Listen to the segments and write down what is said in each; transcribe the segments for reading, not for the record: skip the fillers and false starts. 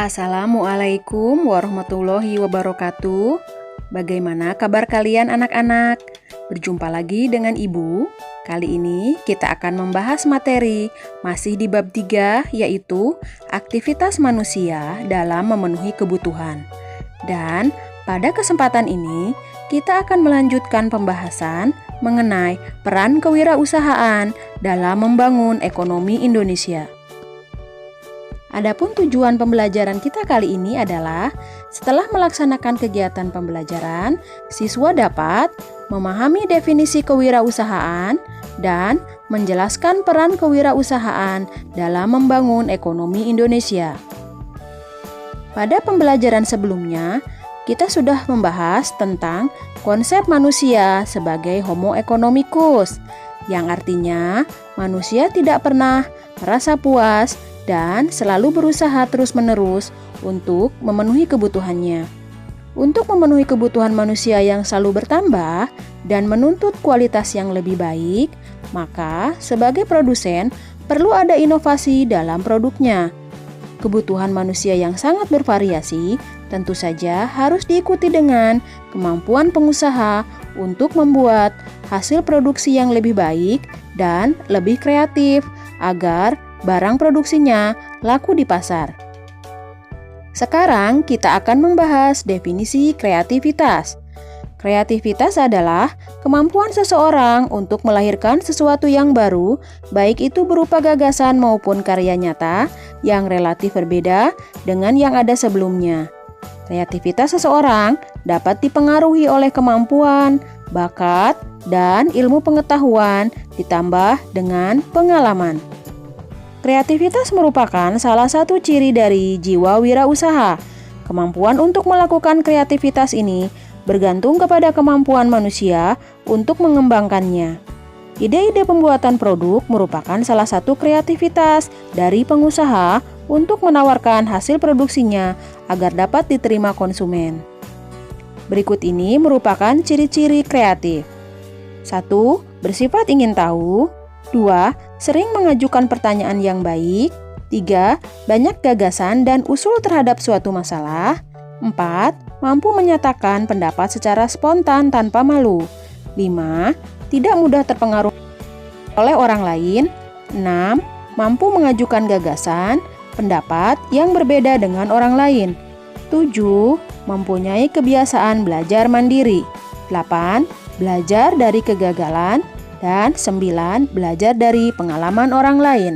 Assalamualaikum warahmatullahi wabarakatuh. Bagaimana kabar kalian anak-anak? Berjumpa lagi dengan Ibu. Kali ini kita akan membahas materi masih di bab 3, yaitu aktivitas manusia dalam memenuhi kebutuhan. Dan pada kesempatan ini kita akan melanjutkan pembahasan mengenai peran kewirausahaan dalam membangun ekonomi Indonesia. Adapun tujuan pembelajaran kita kali ini adalah setelah melaksanakan kegiatan pembelajaran, siswa dapat memahami definisi kewirausahaan dan menjelaskan peran kewirausahaan dalam membangun ekonomi Indonesia. Pada pembelajaran sebelumnya, kita sudah membahas tentang konsep manusia sebagai Homo economicus, yang artinya manusia tidak pernah merasa puas dan selalu berusaha terus-menerus untuk memenuhi kebutuhannya. Untuk memenuhi kebutuhan manusia yang selalu bertambah dan menuntut kualitas yang lebih baik, maka sebagai produsen perlu ada inovasi dalam produknya. Kebutuhan manusia yang sangat bervariasi tentu saja harus diikuti dengan kemampuan pengusaha untuk membuat hasil produksi yang lebih baik dan lebih kreatif agar barang produksinya laku di pasar. Sekarang kita akan membahas definisi kreativitas. Kreativitas adalah kemampuan seseorang untuk melahirkan sesuatu yang baru, baik itu berupa gagasan maupun karya nyata yang relatif berbeda dengan yang ada sebelumnya. Kreativitas seseorang dapat dipengaruhi oleh kemampuan, bakat, dan ilmu pengetahuan ditambah dengan pengalaman. Kreativitas merupakan salah satu ciri dari jiwa wirausaha. Kemampuan untuk melakukan kreativitas ini bergantung kepada kemampuan manusia untuk mengembangkannya. Ide-ide pembuatan produk merupakan salah satu kreativitas dari pengusaha untuk menawarkan hasil produksinya agar dapat diterima konsumen. Berikut ini merupakan ciri-ciri kreatif. 1. Bersifat ingin tahu. 2. Sering mengajukan pertanyaan yang baik. 3. Banyak gagasan dan usul terhadap suatu masalah. 4. Mampu menyatakan pendapat secara spontan tanpa malu. 5. Tidak mudah terpengaruh oleh orang lain. 6. Mampu mengajukan gagasan, pendapat yang berbeda dengan orang lain. 7. Mempunyai kebiasaan belajar mandiri. 8. Belajar dari kegagalan. Dan 9. Belajar dari pengalaman orang lain.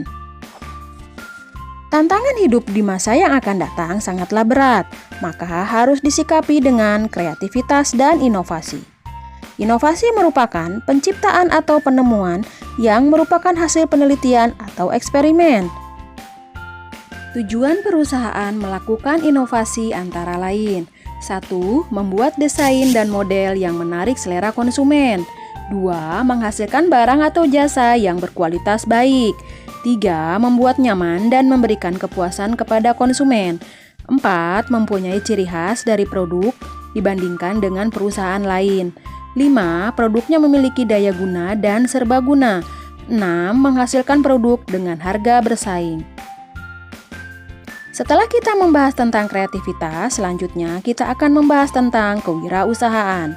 Tantangan hidup di masa yang akan datang sangatlah berat, maka harus disikapi dengan kreativitas dan inovasi. Inovasi merupakan penciptaan atau penemuan yang merupakan hasil penelitian atau eksperimen. Tujuan perusahaan melakukan inovasi antara lain: 1. Membuat desain dan model yang menarik selera konsumen. 2. Menghasilkan barang atau jasa yang berkualitas baik. 3. Membuat nyaman dan memberikan kepuasan kepada konsumen. 4. Mempunyai ciri khas dari produk dibandingkan dengan perusahaan lain. 5. Produknya memiliki daya guna dan serbaguna. 6. Menghasilkan produk dengan harga bersaing. Setelah kita membahas tentang kreativitas, selanjutnya kita akan membahas tentang kewirausahaan.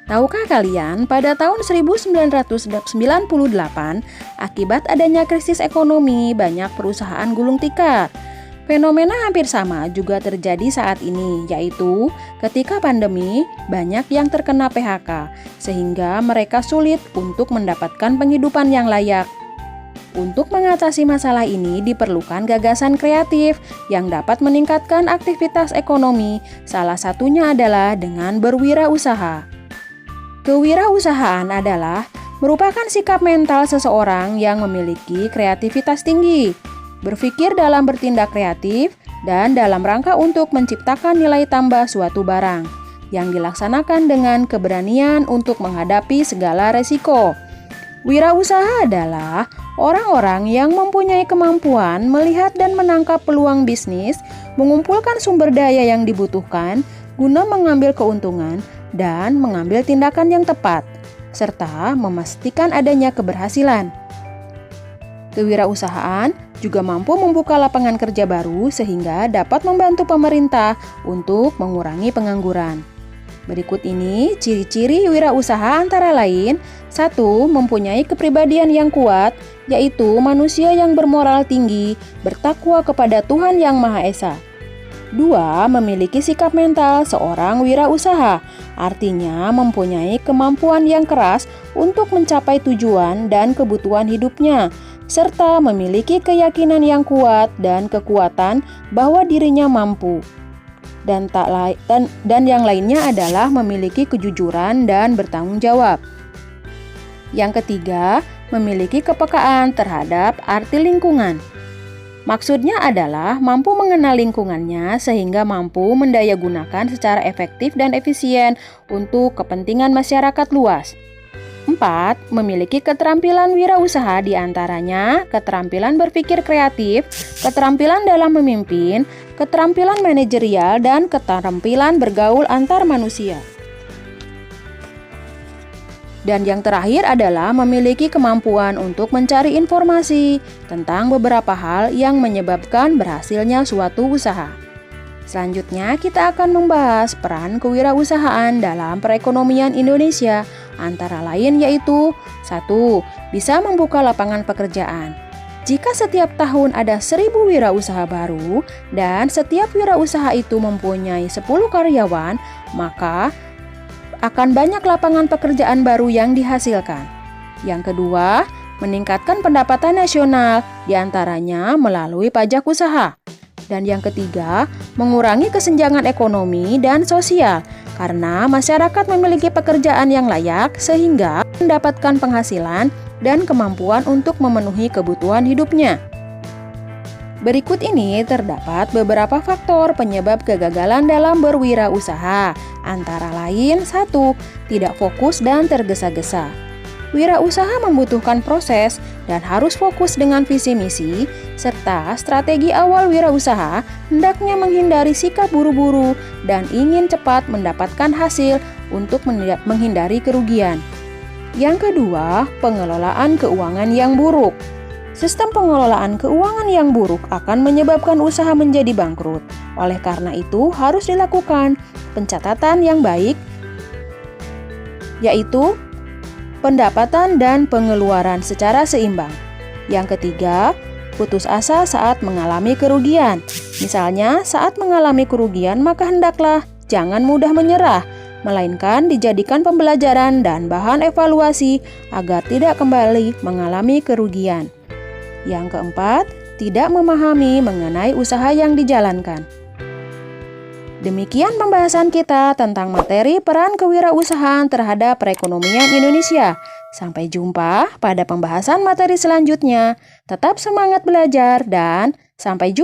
Tahukah kalian, pada tahun 1998, akibat adanya krisis ekonomi, banyak perusahaan gulung tikar. Fenomena hampir sama juga terjadi saat ini, yaitu ketika pandemi, banyak yang terkena PHK, sehingga mereka sulit untuk mendapatkan penghidupan yang layak. Untuk mengatasi masalah ini diperlukan gagasan kreatif yang dapat meningkatkan aktivitas ekonomi, salah satunya adalah dengan berwirausaha. Kewirausahaan adalah merupakan sikap mental seseorang yang memiliki kreativitas tinggi, berpikir dalam bertindak kreatif, dan dalam rangka untuk menciptakan nilai tambah suatu barang, yang dilaksanakan dengan keberanian untuk menghadapi segala resiko. Wirausaha adalah orang-orang yang mempunyai kemampuan melihat dan menangkap peluang bisnis, mengumpulkan sumber daya yang dibutuhkan guna mengambil keuntungan dan mengambil tindakan yang tepat, serta memastikan adanya keberhasilan. Kewirausahaan juga mampu membuka lapangan kerja baru sehingga dapat membantu pemerintah untuk mengurangi pengangguran. Berikut ini ciri-ciri wirausaha antara lain: 1. Mempunyai kepribadian yang kuat, yaitu manusia yang bermoral tinggi, bertakwa kepada Tuhan Yang Maha Esa. 2. Memiliki sikap mental seorang wirausaha, artinya mempunyai kemampuan yang keras untuk mencapai tujuan dan kebutuhan hidupnya, serta memiliki keyakinan yang kuat dan kekuatan bahwa dirinya mampu. Dan yang lainnya adalah memiliki kejujuran dan bertanggung jawab. Yang ketiga, memiliki kepekaan terhadap arti lingkungan. Maksudnya adalah mampu mengenal lingkungannya sehingga mampu mendayagunakan secara efektif dan efisien untuk kepentingan masyarakat luas. 4. Memiliki keterampilan wirausaha, diantaranya keterampilan berpikir kreatif, keterampilan dalam memimpin, keterampilan manajerial, dan keterampilan bergaul antar manusia. Dan yang terakhir adalah memiliki kemampuan untuk mencari informasi tentang beberapa hal yang menyebabkan berhasilnya suatu usaha. Selanjutnya, kita akan membahas peran kewirausahaan dalam perekonomian Indonesia, antara lain yaitu 1. Bisa membuka lapangan pekerjaan. Jika setiap tahun ada 1.000 wirausaha baru dan setiap wirausaha itu mempunyai 10 karyawan, maka akan banyak lapangan pekerjaan baru yang dihasilkan. Yang kedua, meningkatkan pendapatan nasional, diantaranya melalui pajak usaha. Dan yang ketiga, mengurangi kesenjangan ekonomi dan sosial, karena masyarakat memiliki pekerjaan yang layak sehingga mendapatkan penghasilan dan kemampuan untuk memenuhi kebutuhan hidupnya. Berikut ini terdapat beberapa faktor penyebab kegagalan dalam berwirausaha, antara lain 1. Tidak fokus dan tergesa-gesa. Wirausaha membutuhkan proses dan harus fokus dengan visi misi, serta strategi awal wirausaha hendaknya menghindari sikap buru-buru dan ingin cepat mendapatkan hasil untuk menghindari kerugian. Yang kedua, pengelolaan keuangan yang buruk. Sistem pengelolaan keuangan yang buruk akan menyebabkan usaha menjadi bangkrut. Oleh karena itu, harus dilakukan pencatatan yang baik, yaitu pendapatan dan pengeluaran secara seimbang. Yang ketiga, putus asa saat mengalami kerugian. Misalnya, saat mengalami kerugian, maka hendaklah jangan mudah menyerah, melainkan dijadikan pembelajaran dan bahan evaluasi agar tidak kembali mengalami kerugian. Yang keempat, tidak memahami mengenai usaha yang dijalankan. Demikian pembahasan kita tentang materi peran kewirausahaan terhadap perekonomian Indonesia. Sampai jumpa pada pembahasan materi selanjutnya. Tetap semangat belajar dan sampai jumpa.